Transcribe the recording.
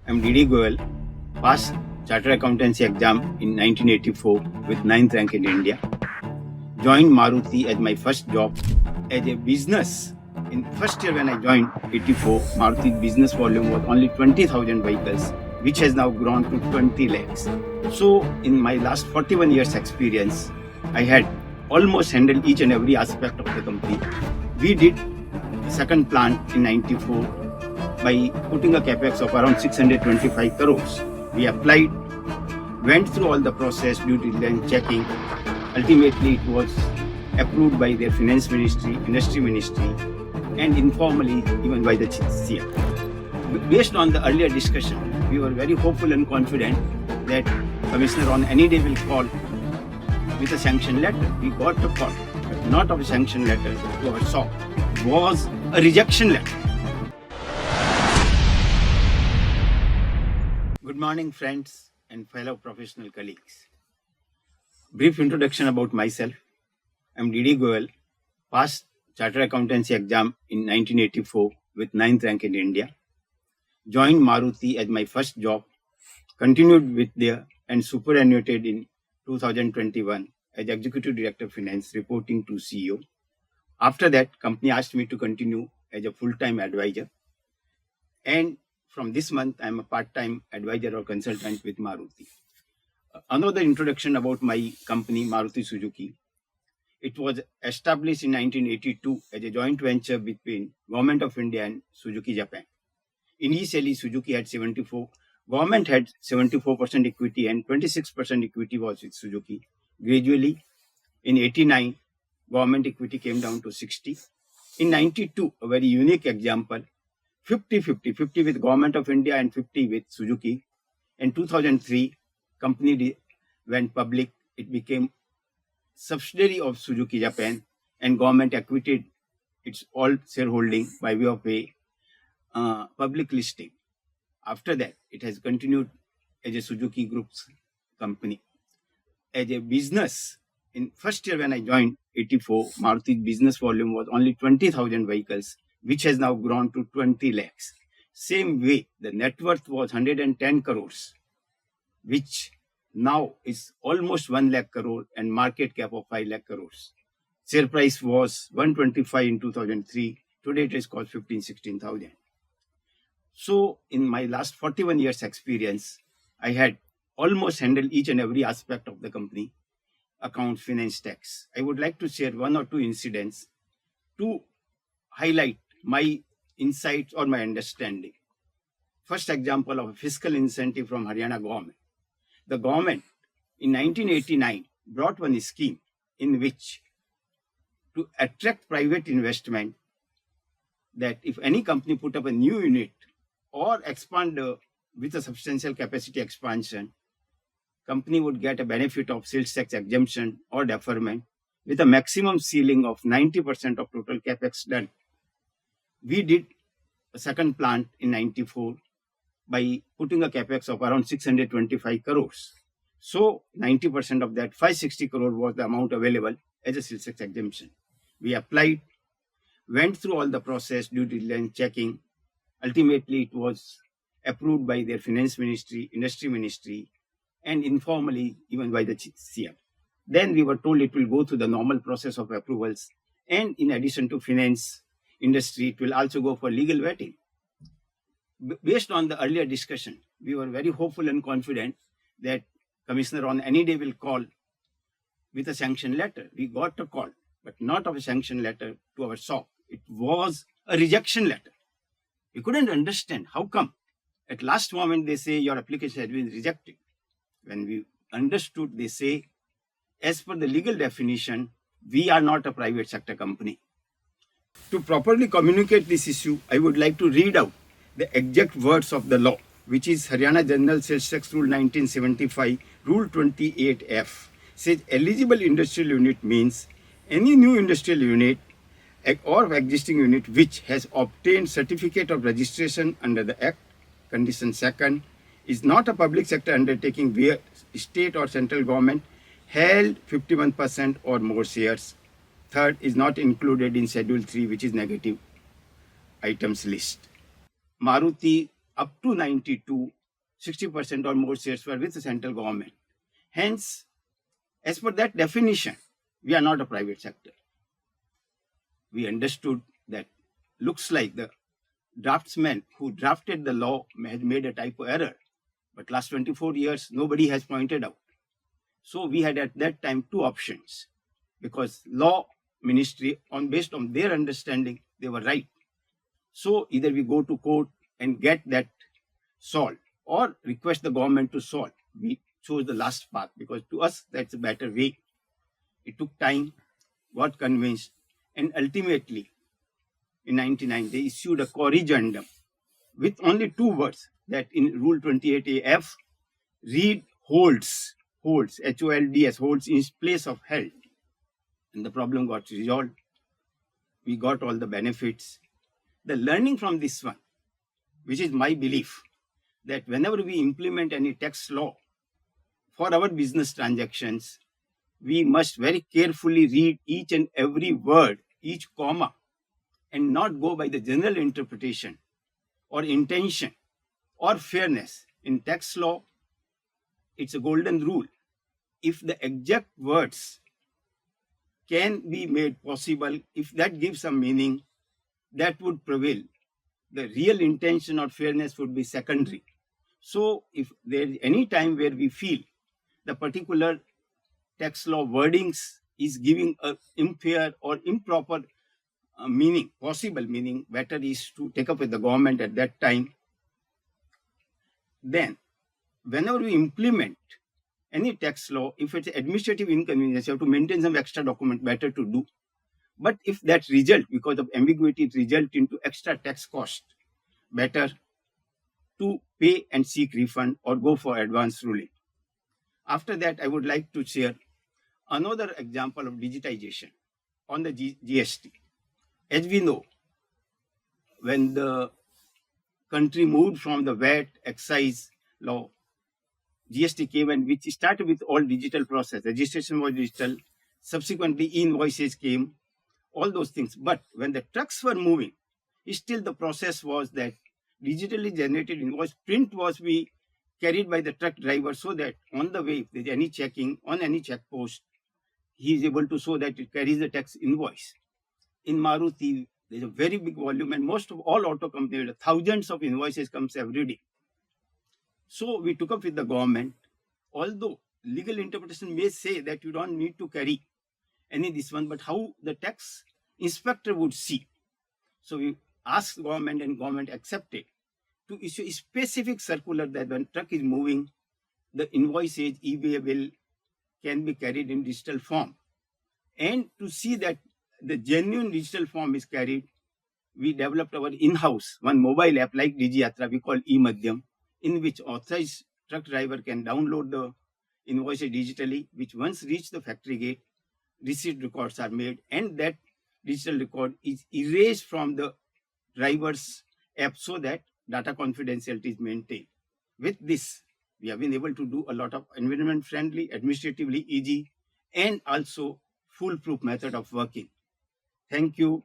I'm DD Goyal, passed Chartered Accountancy exam in 1984 with 9th rank in India. Joined Maruti as my first job as a business. In first year when I joined 84, Maruti business volume was only 20,000 vehicles, which has now grown to 20 lakhs. So in my last 41 years experience, I had almost handled each and every aspect of the company. We did the second plant in 94 by putting a capex of around 625 crores. We applied, went through all the process, due diligence checking. Ultimately, it was approved by their finance ministry, industry ministry, and informally even by the CM. Based on the earlier discussion, we were very hopeful and confident that Commissioner on any day will call with a sanction letter. We got the call, but not of a sanction letter to our shock. It was a rejection letter. Good morning, friends and fellow professional colleagues. Brief introduction about myself. I'm DD Goyal, passed Chartered Accountancy exam in 1984 with 9th rank in India. Joined Maruti as my first job, continued with there and superannuated in 2021 as Executive Director of Finance, reporting to CEO. After that, company asked me to continue as a full-time advisor. And from this month, I'm a part-time advisor or consultant with Maruti. Another introduction about my company, Maruti Suzuki. It was established in 1982 as a joint venture between Government of India and Suzuki Japan. Initially, Suzuki had 74%, government had 74% equity and 26% equity was with Suzuki. Gradually, in 89, government equity came down to 60. In 92, a very unique example, 50-50, 50 with Government of India and 50 with Suzuki. In 2003, company went public. It became subsidiary of Suzuki Japan, and government acquitted its all shareholding by way of a public listing. After that, it has continued as a Suzuki Group's company. As a business, in first year when I joined 84, Maruti's business volume was only 20,000 vehicles, which has now grown to 20 lakhs. Same way, the net worth was 110 crores, which now is almost 1 lakh crore and market cap of 5 lakh crores. Share price was 125 in 2003. Today it is called 16,000. So in my last 41 years experience, I had almost handled each and every aspect of the company, accounts, finance, tax. I would like to share one or two incidents to highlight my insights or my understanding. First example of a fiscal incentive from Haryana government. The government in 1989 brought one scheme in which to attract private investment, that if any company put up a new unit or expand with a substantial capacity expansion, company would get a benefit of sales tax exemption or deferment with a maximum ceiling of 90% of total capex done. We did a second plant in 94 by putting a capex of around 625 crores. So 90% of that, 560 crore was the amount available as a sales tax exemption. We applied, went through all the process, due diligence checking. Ultimately, it was approved by their finance ministry, industry ministry, and informally even by the CM. Then we were told it will go through the normal process of approvals. And in addition to finance industry, it will also go for legal vetting. Based on the earlier discussion, we were very hopeful and confident that Commissioner on any day will call with a sanction letter. We got a call, but not of a sanction letter to our shock. It was a rejection letter. We couldn't understand how come. At last moment, they say your application has been rejected. When we understood, they say, as per the legal definition, we are not a private sector company. To properly communicate this issue, I would like to read out the exact words of the law, which is Haryana General Sales Tax Rule 1975, Rule 28F. Says eligible industrial unit means any new industrial unit or existing unit which has obtained certificate of registration under the Act. Condition second, is not a public sector undertaking where state or central government held 51% or more shares. Third, is not included in Schedule 3, which is negative items list. Maruti up to 92 60% or more shares were with the central government. Hence, as per that definition, we are not a private sector. We understood that looks like the draftsman who drafted the law had made a typo error, but last 24 years, nobody has pointed out. So we had at that time two options, because law ministry, based on their understanding, they were right. So either we go to court and get that solved, or request the government to solve. We chose the last path because to us that's a better way. It took time, got convinced, and ultimately in 1999 they issued a corrigendum with only two words, that in Rule 28AF, read holds, holds, HOLDS, holds in place of held. And the problem got resolved. We got all the benefits. The learning from this one, which is my belief, that whenever we implement any tax law for our business transactions, we must very carefully read each and every word, each comma, and not go by the general interpretation or intention or fairness. In tax law, it's a golden rule. If the exact words can be made possible, if that gives some meaning, that would prevail. The real intention or fairness would be secondary. So if there is any time where we feel the particular tax law wordings is giving a unfair or improper meaning, possible meaning, better is to take up with the government at that time. Then, whenever we implement any tax law, if it's administrative inconvenience, you have to maintain some extra document, better to do. But if that result, because of ambiguity, result into extra tax cost, better to pay and seek refund or go for advance ruling. After that, I would like to share another example of digitization on the GST. As we know, when the country moved from the VAT excise law, GST came, and which started with all digital process. Registration was digital. Subsequently, invoices came, all those things. But when the trucks were moving, still the process was that digitally generated invoice print was be carried by the truck driver, so that on the way, if there's any checking on any check post, he is able to show that it carries the tax invoice. In Maruti, there's a very big volume, and most of all auto companies, thousands of invoices comes every day. So we took up with the government, although legal interpretation may say that you don't need to carry any this one, but how the tax inspector would see. So we asked government, and government accepted to issue a specific circular that when truck is moving, the invoices, e-way bill can be carried in digital form. And to see that the genuine digital form is carried, we developed our in-house one mobile app like DigiYatra, we call e-Madhyam, in which authorized truck driver can download the invoices digitally, which once reach the factory gate, receipt records are made, and that digital record is erased from the driver's app so that data confidentiality is maintained. With this, we have been able to do a lot of environment friendly, administratively easy, and also foolproof method of working. Thank you.